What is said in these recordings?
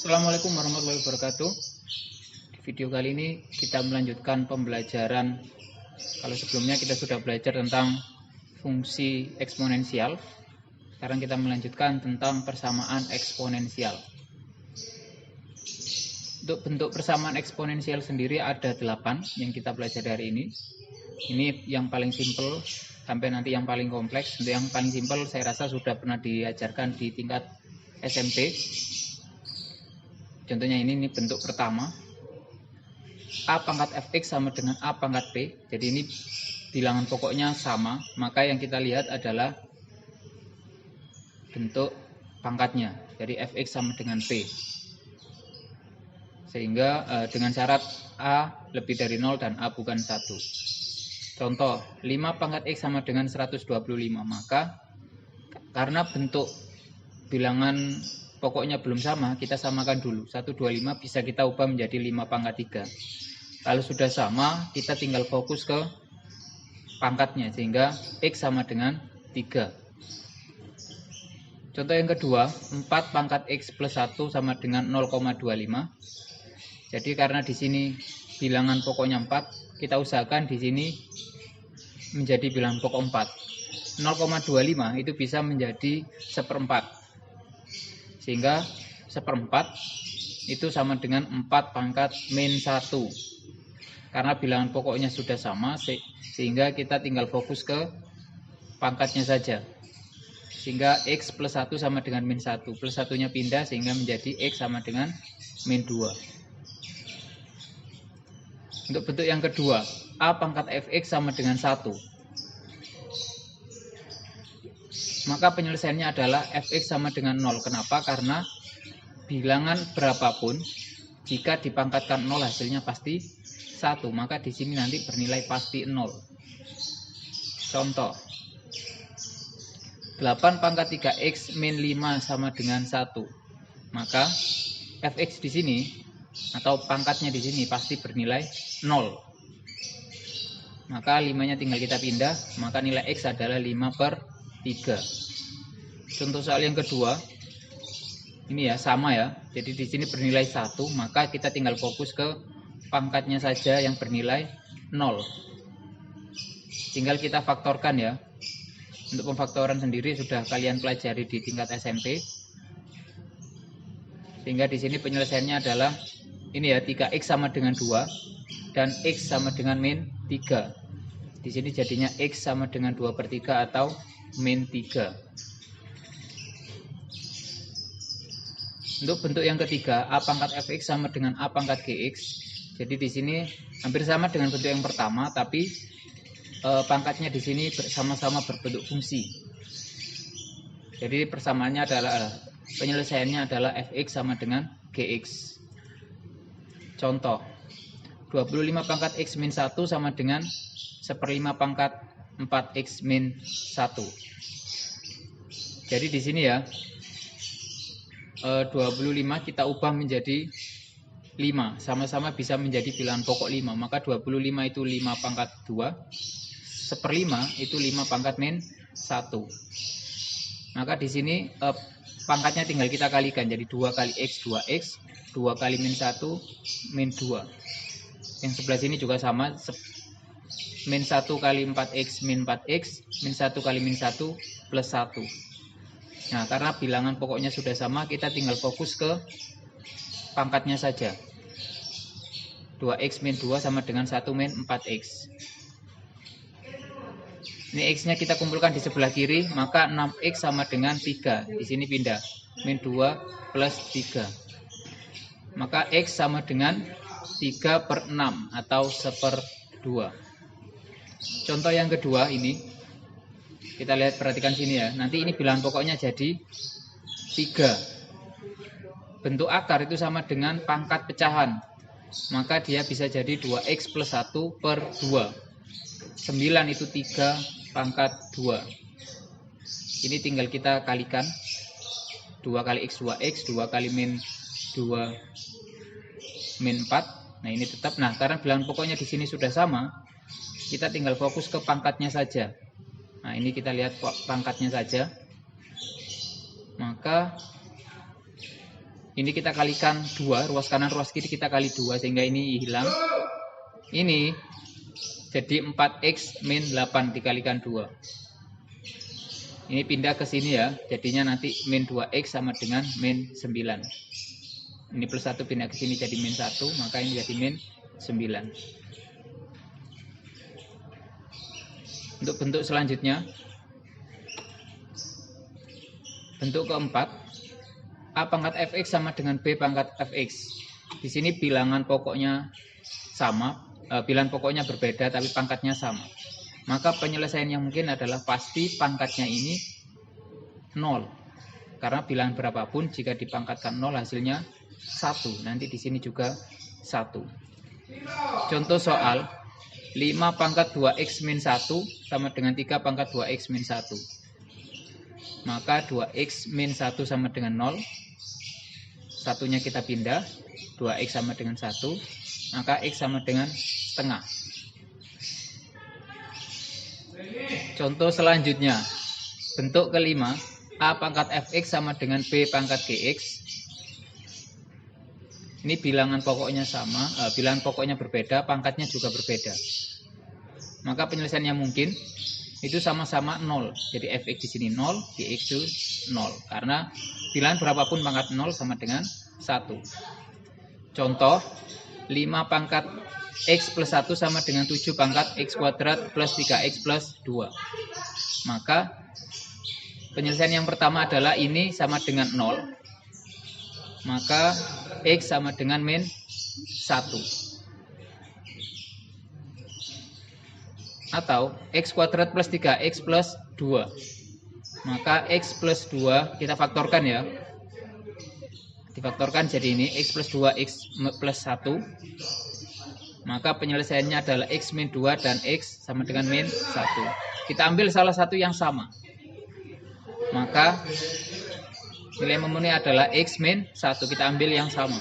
Assalamualaikum warahmatullahi wabarakatuh. Di video kali ini kita melanjutkan pembelajaran. Kalau sebelumnya kita sudah belajar tentang fungsi eksponensial, sekarang kita melanjutkan tentang persamaan eksponensial. Untuk bentuk persamaan eksponensial sendiri ada 8 yang kita pelajari hari ini. Ini yang paling simpel sampai nanti yang paling kompleks. Untuk yang paling simpel saya rasa sudah pernah diajarkan di tingkat SMP. Contohnya ini bentuk pertama, A pangkat fx sama dengan A pangkat p. Jadi ini bilangan pokoknya sama, maka yang kita lihat adalah bentuk pangkatnya. Jadi fx sama dengan p. Sehingga dengan syarat A lebih dari 0 dan A bukan 1. Contoh, 5 pangkat x sama dengan 125. Maka karena bentuk bilangan pokoknya belum sama, kita samakan dulu. 125 bisa kita ubah menjadi 5 pangkat 3. Kalau sudah sama, kita tinggal fokus ke pangkatnya, sehingga x sama dengan 3. Contoh yang kedua, 4 pangkat x plus 1 sama dengan 0,25. Jadi karena di sini bilangan pokoknya 4, kita usahakan di sini menjadi bilangan pokok 4. 0,25 itu bisa menjadi 1/4. Sehingga 1/4 itu sama dengan 4 pangkat min 1. Karena bilangan pokoknya sudah sama, sehingga kita tinggal fokus ke pangkatnya saja. Sehingga x plus 1 sama dengan min 1. Plus 1-nya pindah sehingga menjadi x sama dengan min 2. Untuk bentuk yang kedua, A pangkat fx sama dengan 1. Maka penyelesaiannya adalah fx sama dengan 0. Kenapa? Karena bilangan berapapun, jika dipangkatkan 0 hasilnya pasti 1. Maka di sini nanti bernilai pasti 0. Contoh, 8 pangkat 3x min 5 sama dengan 1. Maka fx di sini atau pangkatnya di sini pasti bernilai 0. Maka 5-nya tinggal kita pindah, maka nilai x adalah 5/3. Contoh soal yang kedua, ini ya sama ya. Jadi di sini bernilai 1, maka kita tinggal fokus ke pangkatnya saja yang bernilai 0. Tinggal kita faktorkan ya. Untuk pemfaktoran sendiri sudah kalian pelajari di tingkat SMP. Sehingga di sini penyelesaiannya adalah ini ya, 3x sama dengan 2 dan x sama dengan min 3. Di sini jadinya x sama dengan 2/3 atau min 3. Untuk bentuk yang ketiga, A pangkat fx sama dengan A pangkat gx. Jadi di sini hampir sama dengan bentuk yang pertama, tapi pangkatnya di sini sama-sama berbentuk fungsi. Jadi persamaannya adalah, penyelesaiannya adalah fx sama dengan gx. Contoh, 25 pangkat x min 1 sama dengan 1/5 pangkat 4x min 1. Jadi di sini ya, 25 kita ubah menjadi 5. Sama-sama bisa menjadi bilangan pokok 5. Maka 25 itu 5 pangkat 2. 1/5 itu 5 pangkat min 1. Maka di sini pangkatnya tinggal kita kalikan. Jadi 2 kali x, 2x. 2 kali min 1, min 2. Yang sebelah sini juga sama. Min 1 kali 4x min 4x, min 1 kali min 1 plus 1. Nah, karena bilangan pokoknya sudah sama, kita tinggal fokus ke pangkatnya saja. 2x min 2 sama dengan 1 min 4x. Ini x-nya kita kumpulkan di sebelah kiri, maka 6x sama dengan 3. Di sini pindah, min 2 plus 3. Maka x sama dengan 3/6 atau 1/2. Contoh yang kedua ini, kita lihat, perhatikan sini ya. Nanti ini bilangan pokoknya jadi 3. Bentuk akar itu sama dengan pangkat pecahan. Maka dia bisa jadi 2x plus 1/2. 9 itu 3 pangkat 2. Ini tinggal kita kalikan. 2 kali x 2x, 2 kali min 2 min 4. Nah ini tetap. Nah karena bilangan pokoknya di sini sudah sama, kita tinggal fokus ke pangkatnya saja. Nah ini kita lihat pangkatnya saja. Maka Ini kita kalikan 2, ruas kanan ruas kiri kita kali 2 sehingga ini hilang. Ini jadi 4x min 8 dikalikan 2. Ini pindah ke sini ya, jadinya nanti min 2x sama dengan min 9. Ini plus 1 pindah ke sini jadi min 1, maka ini jadi min 9. Untuk bentuk selanjutnya, bentuk keempat, A pangkat fx sama dengan B pangkat fx. Di sini bilangan pokoknya sama, bilangan pokoknya berbeda tapi pangkatnya sama. Maka penyelesaian yang mungkin adalah pasti pangkatnya ini 0. Karena bilangan berapapun jika dipangkatkan 0 hasilnya 1. Nanti di sini juga 1. Contoh soal 5 pangkat 2x min 1 sama dengan 3 pangkat 2x min 1. Maka 2x min 1 sama dengan 0. Satunya kita pindah, 2x sama dengan 1, maka x sama dengan setengah. Contoh selanjutnya, bentuk kelima, A pangkat fx sama dengan B pangkat gx. Ini bilangan pokoknya sama, bilangan pokoknya berbeda, pangkatnya juga berbeda. Maka penyelesaian yang mungkin itu sama-sama 0. Jadi fx di sini 0, gx itu 0. Karena bilangan berapapun pangkat 0 sama dengan 1. Contoh 5 pangkat x plus 1 sama dengan 7 pangkat x kuadrat plus 3x plus 2. Maka penyelesaian yang pertama adalah ini sama dengan 0. Maka x sama dengan min 1. Atau x kuadrat plus 3x plus 2. Maka x plus 2 kita faktorkan ya. Difaktorkan jadi ini x plus 2x plus 1. Maka penyelesaiannya adalah x min 2 dan x sama dengan min 1. Kita ambil salah satu yang sama. Maka nilai memenuhi adalah x min 1. Kita ambil yang sama.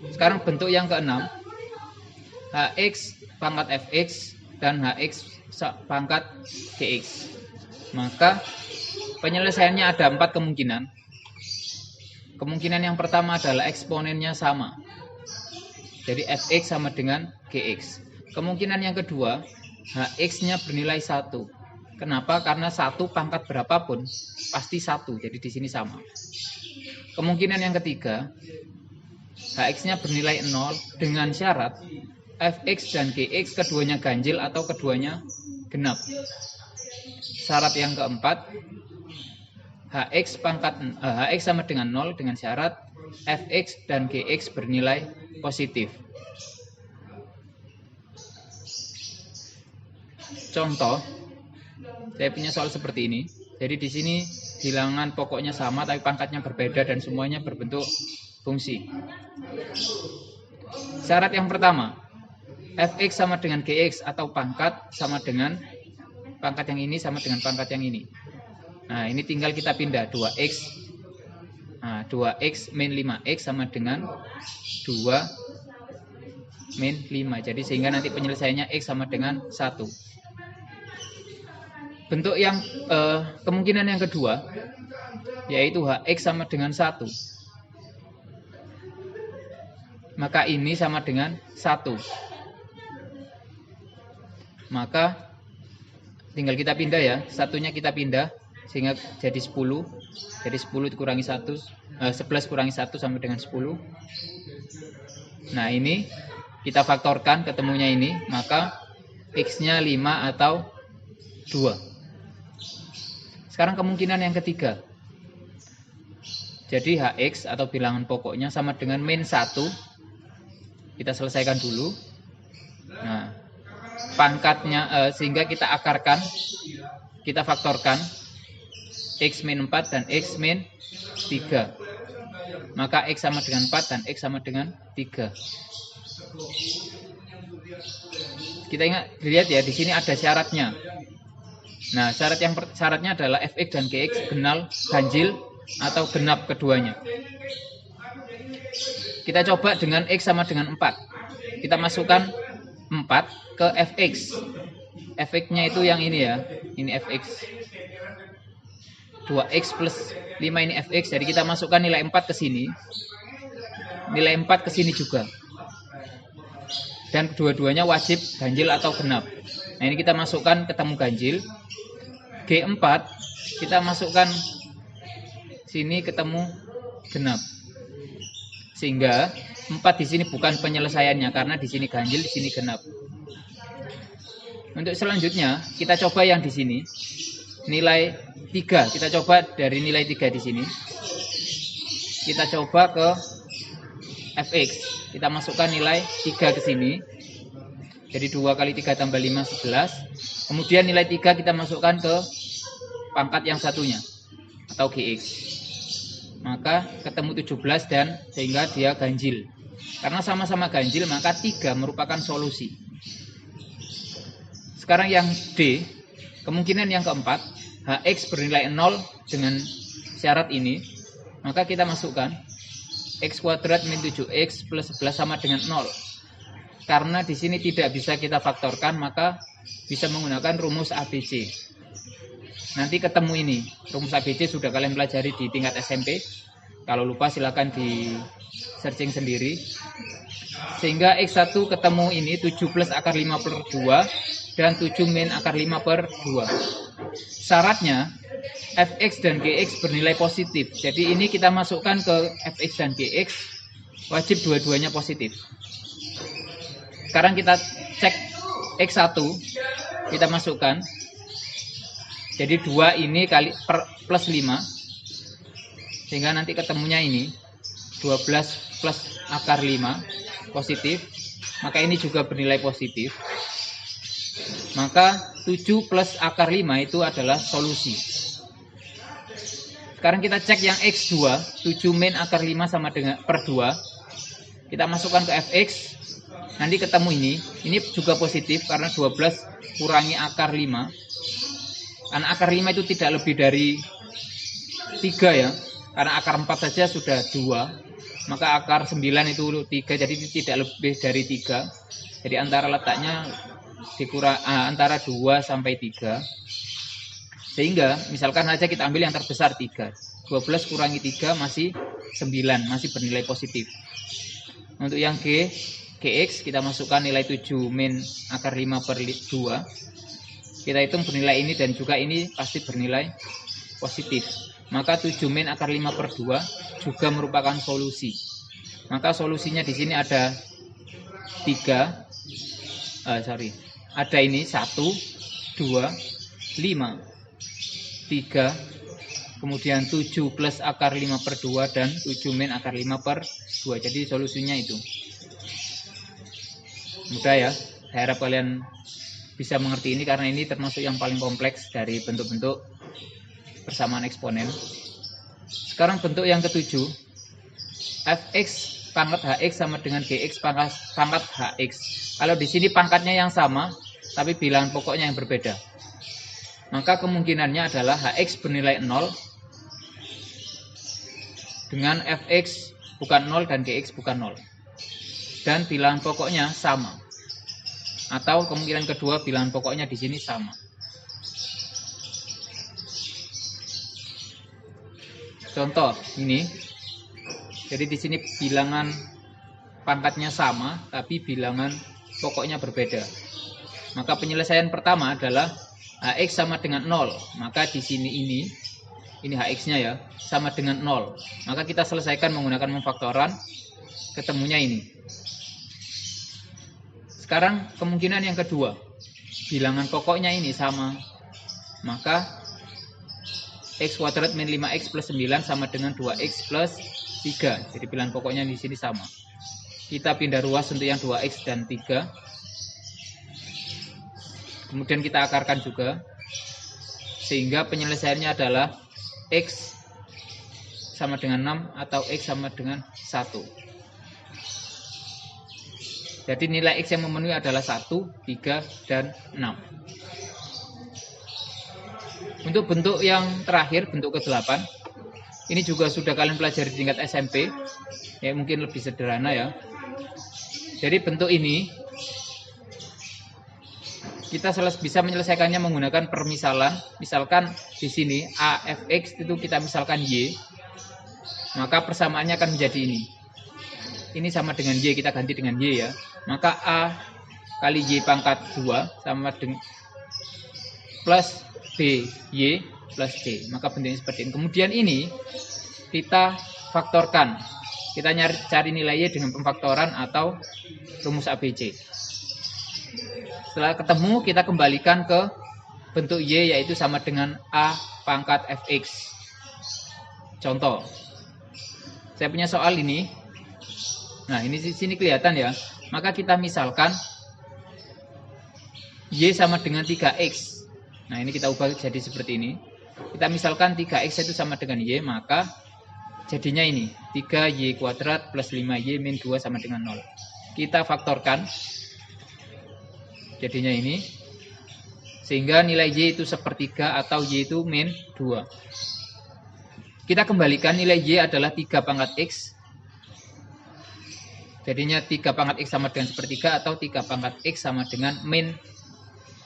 Sekarang bentuk yang keenam, hx pangkat fx dan hx pangkat gx. Maka penyelesaiannya ada 4 kemungkinan. Kemungkinan yang pertama adalah eksponennya sama. Jadi fx sama dengan gx. Kemungkinan yang kedua, hx-nya bernilai 1. Kenapa? Karena 1 pangkat berapapun pasti 1. Jadi di sini sama. Kemungkinan yang ketiga, hx-nya bernilai 0 dengan syarat fx dan gx keduanya ganjil atau keduanya genap. Syarat yang keempat, hx sama dengan 0 dengan syarat fx dan gx bernilai positif. Contoh, saya punya soal seperti ini. Jadi di sini bilangan pokoknya sama tapi pangkatnya berbeda dan semuanya berbentuk fungsi. Syarat yang pertama, fx sama dengan gx atau pangkat sama dengan pangkat yang ini sama dengan pangkat yang ini. Nah, ini tinggal kita pindah 2x. Nah, 2x min 5x sama dengan 2 min 5. Jadi sehingga nanti penyelesaiannya x sama dengan 1. Bentuk yang kemungkinan yang kedua yaitu hx sama dengan 1. Maka ini sama dengan 1. Maka tinggal kita pindah ya. Satunya kita pindah sehingga jadi 10. Jadi 10 dikurangi 1, 11 kurangi 1 sama dengan 10. Nah, ini kita faktorkan ketemunya ini, maka x-nya 5 atau 2. Sekarang kemungkinan yang ketiga. Jadi hx atau bilangan pokoknya sama dengan min 1. Kita selesaikan dulu. Nah, pangkatnya sehingga kita akarkan, kita faktorkan x min 4 dan x min 3. Maka x sama dengan 4 dan x sama dengan 3. Kita lihat ya, di sini ada syaratnya. Nah, syaratnya adalah fx dan gx ganjil atau genap keduanya. Kita coba dengan x sama dengan 4. Kita masukkan 4 ke fx. Fx-nya itu yang ini ya. Ini fx. 2x plus 5 ini fx, jadi kita masukkan nilai 4 ke sini. Nilai 4 ke sini juga. Dan kedua-duanya wajib ganjil atau genap. Nah, ini kita masukkan ketemu ganjil. G4 kita masukkan sini ketemu genap. Sehingga 4 di sini bukan penyelesaiannya karena di sini ganjil, di sini genap. Untuk selanjutnya kita coba yang di sini. Nilai 3, kita coba dari nilai 3 di sini. Kita coba ke fx. Kita masukkan nilai 3 ke sini. Jadi 2 kali 3 tambah 5, 11. Kemudian nilai 3 kita masukkan ke pangkat yang satunya atau gx. Maka ketemu 17 dan sehingga dia ganjil. Karena sama-sama ganjil maka 3 merupakan solusi. Sekarang yang D, kemungkinan yang keempat, hx bernilai 0 dengan syarat ini. Maka kita masukkan x kuadrat min 7x plus 11 sama dengan 0. Karena di sini tidak bisa kita faktorkan, maka bisa menggunakan rumus ABC. Nanti ketemu ini. Rumus ABC sudah kalian pelajari di tingkat SMP. Kalau lupa silakan di searching sendiri. Sehingga X1 ketemu ini 7 plus akar 5 per 2 dan 7 min akar 5 per 2. Syaratnya fx dan gx bernilai positif. Jadi ini kita masukkan ke fx dan gx, wajib dua-duanya positif. Sekarang kita cek X1, kita masukkan. Jadi 2 ini kali plus 5. Sehingga nanti ketemunya ini 12 plus akar 5 positif. Maka ini juga bernilai positif. Maka 7 plus akar 5 itu adalah solusi. Sekarang kita cek yang X2, 7 min akar 5 sama dengan per 2. Kita masukkan ke fx. Nanti ketemu ini juga positif karena 12 kurangi akar 5. Karena akar 5 itu tidak lebih dari 3 ya. Karena akar 4 saja sudah 2. Maka akar 9 itu 3, jadi tidak lebih dari 3. Jadi antara letaknya dikurang antara 2 sampai 3. Sehingga misalkan saja kita ambil yang terbesar 3. 12 kurangi 3 masih 9, masih bernilai positif. Untuk yang gx kita masukkan nilai 7 min akar 5 per 2. Kita hitung bernilai ini dan juga ini pasti bernilai positif. Maka 7 min akar 5 per 2 juga merupakan solusi. Maka solusinya di sini ada 3. Ada ini 1, 2, 5, 3. Kemudian 7 plus akar 5 per 2 dan 7 min akar 5 per 2. Jadi solusinya itu. Mudah ya. Saya harap kalian bisa mengerti ini karena ini termasuk yang paling kompleks dari bentuk-bentuk persamaan eksponen. Sekarang bentuk yang ketujuh. Fx pangkat hx sama dengan gx pangkat hx. Kalau di sini pangkatnya yang sama tapi bilangan pokoknya yang berbeda. Maka kemungkinannya adalah hx bernilai 0 dengan fx bukan 0 dan gx bukan 0. Dan bilangan pokoknya sama. Atau kemungkinan kedua bilangan pokoknya di sini sama. Contoh ini. Jadi di sini bilangan pangkatnya sama tapi bilangan pokoknya berbeda. Maka penyelesaian pertama adalah hx sama dengan 0. Maka di sini ini hx-nya ya, sama dengan 0. Maka kita selesaikan menggunakan pemfaktoran, ketemunya ini. Sekarang kemungkinan yang kedua, bilangan pokoknya ini sama. Maka x kuadrat min 5x plus 9 sama dengan 2x plus 3. Jadi bilangan pokoknya di sini sama. Kita pindah ruas untuk yang 2x dan 3. Kemudian kita akarkan juga. Sehingga penyelesaiannya adalah x sama dengan 6 atau x sama dengan 1. Jadi nilai x yang memenuhi adalah 1, 3, dan 6. Untuk bentuk yang terakhir, bentuk ke-8. Ini juga sudah kalian pelajari di tingkat SMP. Ya, mungkin lebih sederhana ya. Jadi bentuk ini kita bisa menyelesaikannya menggunakan permisalan. Misalkan di sini A fx itu kita misalkan Y, maka persamaannya akan menjadi ini. Ini sama dengan Y, kita ganti dengan Y ya. Maka A kali Y pangkat 2 sama dengan plus B Y plus C. Maka bentuknya seperti ini. Kemudian ini kita faktorkan. Kita cari nilai Y dengan pemfaktoran atau rumus ABC. Setelah ketemu, kita kembalikan ke bentuk Y, yaitu sama dengan A pangkat fx. Contoh, saya punya soal ini. Nah, ini di sini kelihatan ya. Maka kita misalkan Y sama dengan 3X. Nah, ini kita ubah jadi seperti ini. Kita misalkan 3X itu sama dengan Y, maka jadinya ini 3Y kuadrat plus 5Y min 2 sama dengan 0. Kita faktorkan, jadinya ini, sehingga nilai Y itu sepertiga atau Y itu min 2. Kita kembalikan, nilai Y adalah 3 pangkat X, jadinya 3 pangkat X sama dengan sepertiga atau 3 pangkat X sama dengan min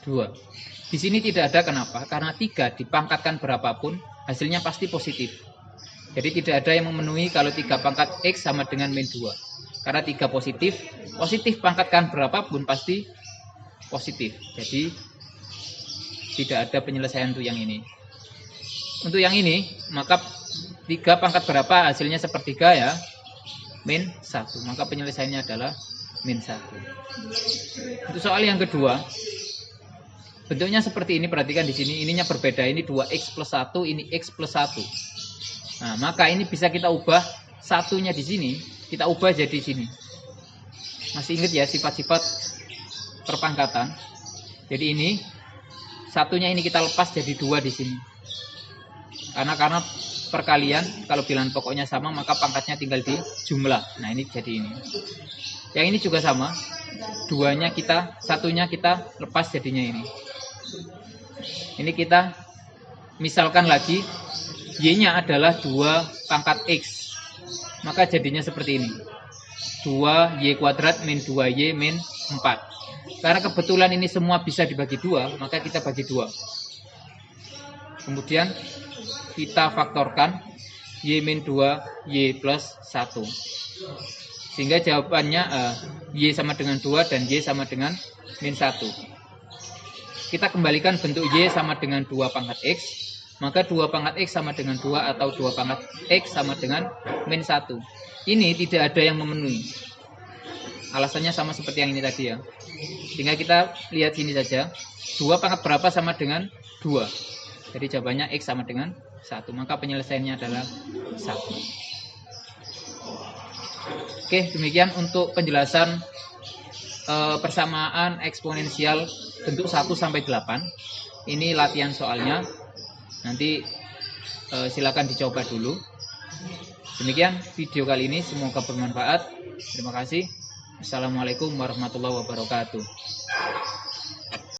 2. Di sini tidak ada, kenapa? Karena 3 dipangkatkan berapapun hasilnya pasti positif. Jadi tidak ada yang memenuhi kalau 3 pangkat X sama dengan min 2. Karena 3 positif, positif pangkatkan berapapun pasti positif. Jadi tidak ada penyelesaian untuk yang ini. Untuk yang ini, maka 3 pangkat berapa hasilnya sepertiga ya? Min 1. Maka penyelesaiannya adalah min 1. Untuk soal yang kedua, bentuknya seperti ini, perhatikan di sini, ininya berbeda, ini 2x plus 1, ini x plus 1. Nah, maka ini bisa kita ubah, satunya di sini, kita ubah jadi sini. Masih ingat ya sifat-sifat perpangkatan? Jadi ini, satunya ini kita lepas jadi 2 di sini. Karena perkalian, kalau bilangan pokoknya sama, maka pangkatnya tinggal di jumlah. Nah, ini jadi ini. Yang ini juga sama, satunya kita lepas jadinya ini. Ini kita misalkan lagi, Y-nya adalah 2 pangkat X. Maka jadinya seperti ini. 2Y kuadrat min 2Y min 4. Karena kebetulan ini semua bisa dibagi 2, maka kita bagi 2. Kemudian kita faktorkan Y min 2, Y plus 1. Sehingga jawabannya Y sama dengan 2 dan Y sama dengan min 1. Kita kembalikan bentuk Y sama dengan 2 pangkat X. Maka 2 pangkat X sama dengan 2 atau 2 pangkat X sama dengan min 1. Ini tidak ada yang memenuhi. Alasannya sama seperti yang ini tadi ya. Sehingga kita lihat sini saja. 2 pangkat berapa sama dengan 2. Jadi jawabannya X sama dengan 1. Maka penyelesaiannya adalah 1. Oke, demikian untuk penjelasan persamaan eksponensial bentuk 1 sampai 8. Ini latihan soalnya. Nanti silakan dicoba dulu. Demikian video kali ini, semoga bermanfaat. Terima kasih. Assalamualaikum warahmatullahi wabarakatuh.